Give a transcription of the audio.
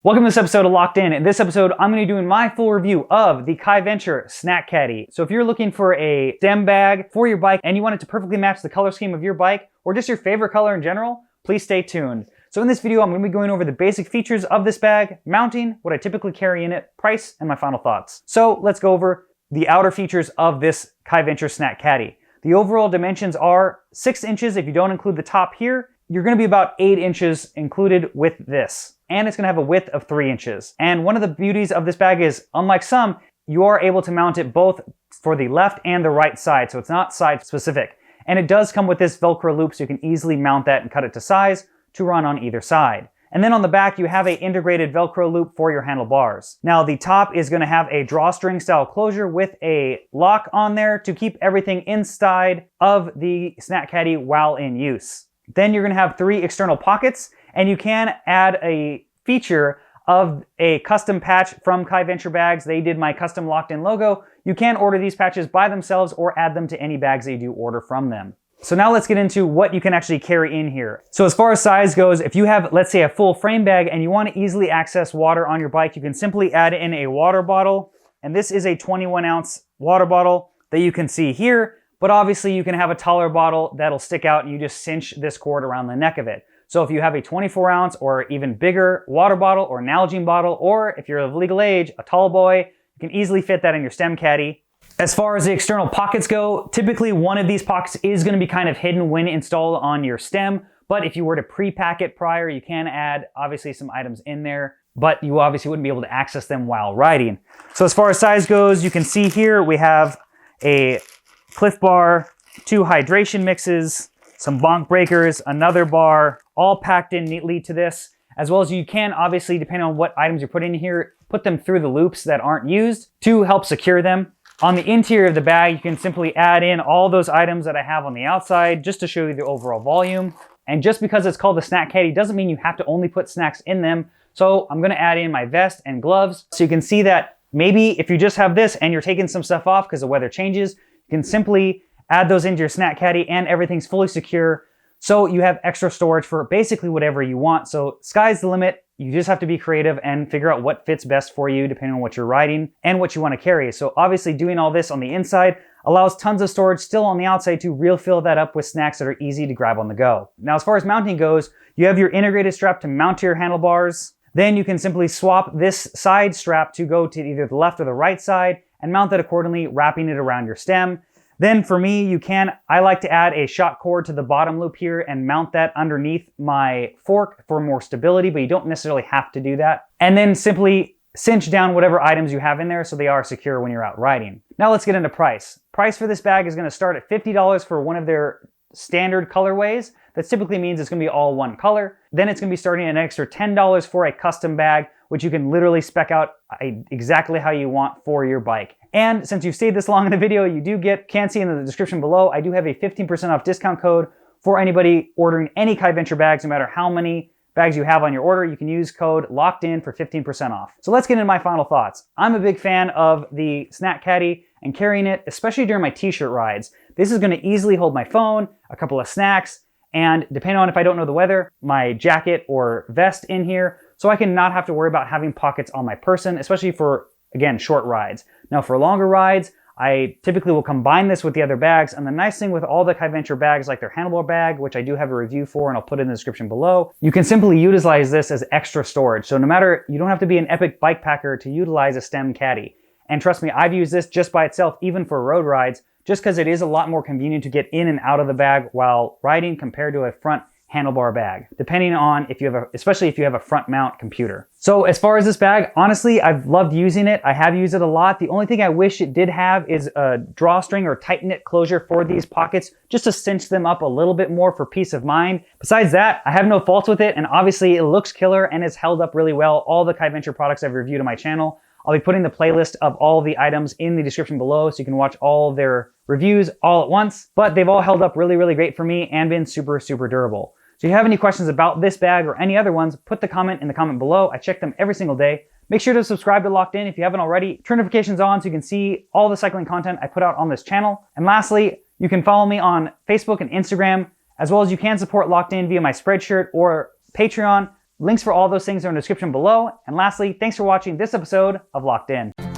Welcome to this episode of Locked In. In this episode, I'm going to be doing my full review of the Kaiventure Snack Caddy. So if you're looking for a stem bag for your bike and you want it to perfectly match the color scheme of your bike or just your favorite color in general, please stay tuned. So in this video, I'm going to be going over the basic features of this bag, mounting, what I typically carry in it, price, and my final thoughts. So let's go over the outer features of this Kaiventure Snack Caddy. The overall dimensions are 6 inches if you don't include the top here. You're going to be about 8 inches included with this. And it's going to have a width of 3 inches. And one of the beauties of this bag is, unlike some, you are able to mount it both for the left and the right side, so it's not side specific. And it does come with this Velcro loop, so you can easily mount that and cut it to size to run on either side. And then on the back, you have an integrated Velcro loop for your handlebars. Now the top is going to have a drawstring style closure with a lock on there to keep everything inside of the Snack Caddy while in use. Then you're going to have 3 external pockets, and you can add a feature of a custom patch from Kaiventure bags. They did my custom locked in logo. You can order these patches by themselves or add them to any bags that you do order from them. So now let's get into what you can actually carry in here. So as far as size goes, if you have, let's say, a full frame bag and you want to easily access water on your bike, you can simply add in a water bottle. And this is a 21 ounce water bottle that you can see here. But obviously you can have a taller bottle that'll stick out and you just cinch this cord around the neck of it. So if you have a 24 ounce or even bigger water bottle or Nalgene bottle, or if you're of legal age, a tall boy, you can easily fit that in your stem caddy. As far as the external pockets go, typically one of these pockets is going to be kind of hidden when installed on your stem. But if you were to pre-pack it prior, you can add obviously some items in there, but you obviously wouldn't be able to access them while riding. So as far as size goes, you can see here we have a Cliff Bar, 2 hydration mixes, some bonk breakers, another bar, all packed in neatly to this, as well as you can obviously, depending on what items you're putting in here, put them through the loops that aren't used to help secure them. On the interior of the bag, you can simply add in all those items that I have on the outside just to show you the overall volume. And just because it's called the Snack Caddy doesn't mean you have to only put snacks in them. So I'm going to add in my vest and gloves. So you can see that maybe if you just have this and you're taking some stuff off because the weather changes, you can simply add those into your Snack Caddy and everything's fully secure. So you have extra storage for basically whatever you want. So sky's the limit. You just have to be creative and figure out what fits best for you depending on what you're riding and what you want to carry. So obviously doing all this on the inside allows tons of storage still on the outside to refill that up with snacks that are easy to grab on the go. Now as far as mounting goes, you have your integrated strap to mount to your handlebars. Then you can simply swap this side strap to go to either the left or the right side and mount that accordingly, wrapping it around your stem. Then for me, I like to add a shock cord to the bottom loop here and mount that underneath my fork for more stability, but you don't necessarily have to do that. And then simply cinch down whatever items you have in there so they are secure when you're out riding. Now let's get into price. Price for this bag is going to start at $50 for one of their standard colorways. That typically means it's going to be all one color. Then it's going to be starting at an extra $10 for a custom bag, which you can literally spec out exactly how you want for your bike. And since you've stayed this long in the video, you can see in the description below, I do have a 15% off discount code for anybody ordering any Kaiventure bags, no matter how many bags you have on your order. You can use code LOCKEDIN for 15% off. So let's get into my final thoughts. I'm a big fan of the Snack Caddy and carrying it, especially during my t-shirt rides. This is going to easily hold my phone, a couple of snacks, and depending on if I don't know the weather, my jacket or vest in here, so I can not have to worry about having pockets on my person, especially for, again, short rides. Now for longer rides, I typically will combine this with the other bags, and the nice thing with all the Kaiventure bags, like their handlebar bag, which I do have a review for and I'll put it in the description below, you can simply utilize this as extra storage. So you don't have to be an epic bike packer to utilize a stem caddy. And trust me, I've used this just by itself, even for road rides, just because it is a lot more convenient to get in and out of the bag while riding compared to a front handlebar bag, depending on especially if you have a front mount computer. So as far as this bag, honestly, I've loved using it. I have used it a lot. The only thing I wish it did have is a drawstring or tight knit closure for these pockets, just to cinch them up a little bit more for peace of mind. Besides that, I have no faults with it, and obviously it looks killer and it's held up really well. All the Kaiventure products I've reviewed on my channel, I'll be putting the playlist of all the items in the description below so you can watch all their reviews all at once. But they've all held up really, really great for me and been super, super durable. So if you have any questions about this bag or any other ones, put the comment in the comment below. I check them every single day. Make sure to subscribe to Locked In if you haven't already. Turn notifications on so you can see all the cycling content I put out on this channel. And lastly, you can follow me on Facebook and Instagram, as well as you can support Locked In via my Spreadshirt or Patreon. Links for all those things are in the description below. And lastly, thanks for watching this episode of Locked In.